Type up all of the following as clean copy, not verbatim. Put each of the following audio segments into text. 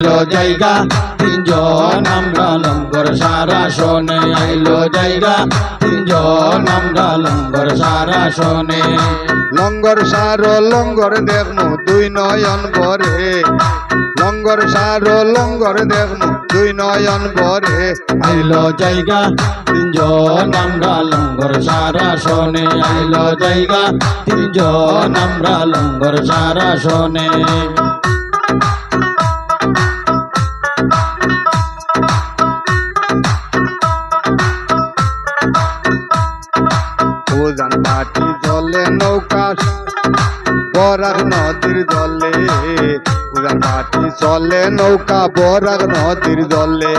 জায়গা তিনজন আমরা লঙ্গর সারা শোনে আইলো জায়গা তিনজন আমরা লঙ্গর সারা শোনে লঙ্গর সারো লঙ্গর দেখমু দুই নয়ন ভরে লঙ্গর সারো লঙ্গর দেখমু দুই নয়ন ভরে আইলো জায়গা তিনজন আমরা লঙ্গর সারা শোনে আইলো জায়গা তিনজন আমরা লঙ্গর সারা শোনে উজান পাটি জলে নৌকা বরাক নদীর জলে উজান পাটি চলে নৌকা বরাক নদীর জলে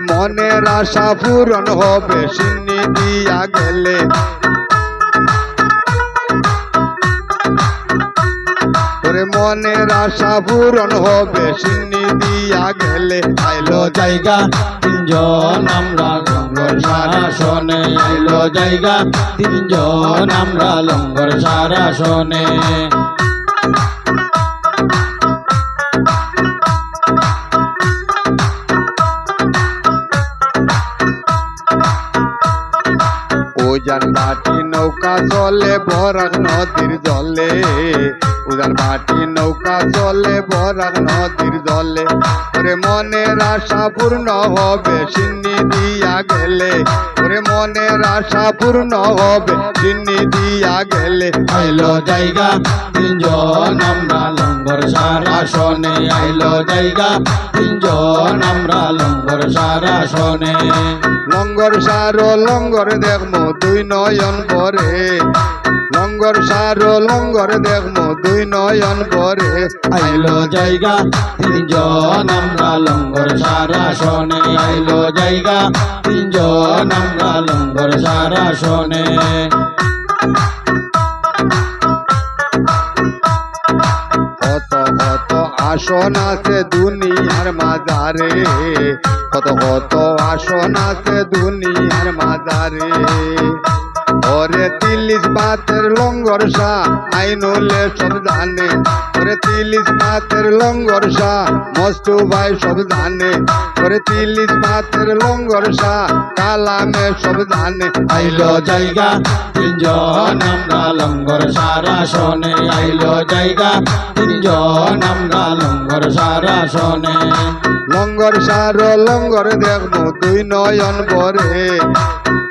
মনের আশা পূরণ হবে সিন্নি দিয়া গেলে মনের আশা পূরণ হবে সিন্নি দিয়া গেলে আইলো জায়গা তিনজন আমরা লঙ্গর সারা শোনে আইলো জায়গা তিনজন আমরা লঙ্গর সারা শোনে উজান বাটি নৌকা চলে বরাক নদীর জলে উজান বাটি নৌকা চলে বরাক নদীর জলে ওরে মনের আশা পূর্ণ হবে সিন্নি দিয়া গেলে ওরে মনের আশা পূর্ণ হবে সিন্নি দিয়া গেলে আইলো জায়গা তিনজন আমরা লঙ্গর সারা শোনে আইলো জায়গা তিনজন আমরা লঙ্গর সারা শোনে লঙ্গর সারো লঙ্গর দেখমু দুই নয়ন ভরে লঙ্গর সারো লঙ্গর দেখমু দুই নয়ন ভরে আইলো জায়গা তিনজন আমরা লঙ্গর সারা শোনে আইলো জায়গা তিনজন আমরা লঙ্গর সারা শোনে কত কত আসন আছে দুনিয়ার মাজারে কত কত আসন আছে দুনিয়ার মাজারে ওরে ৩০ বাতের লঙ্গর শাহ আইনুলে সব জানে ওরে ৩০ বাতের লঙ্গর শাহ মস্তু ভাই সব জানে ওরে ৩০ বাতের লঙ্গর শাহ কালামে সব জানে আইলো জায়গা তিনজন আমরা লঙ্গর সারা শোনে আইলো জায়গা তিনজন আমরা লঙ্গর সারা শোনে লঙ্গর সারো লঙ্গর দেখমু দুই নয়ন ভরে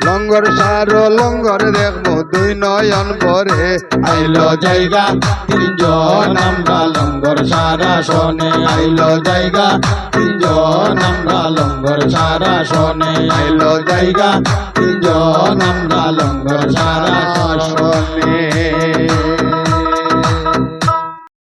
লঙ্গর সারো লঙ্গর দেখমু দুই নয়ন ভরে আইলো জায়গা তিনজন আমরা লঙ্গর সারা শোনে আইলো জায়গা তিনজন আমরা লঙ্গর সারা শোনে আইলো জায়গা তিনজন আমরা লঙ্গর সারা শোনে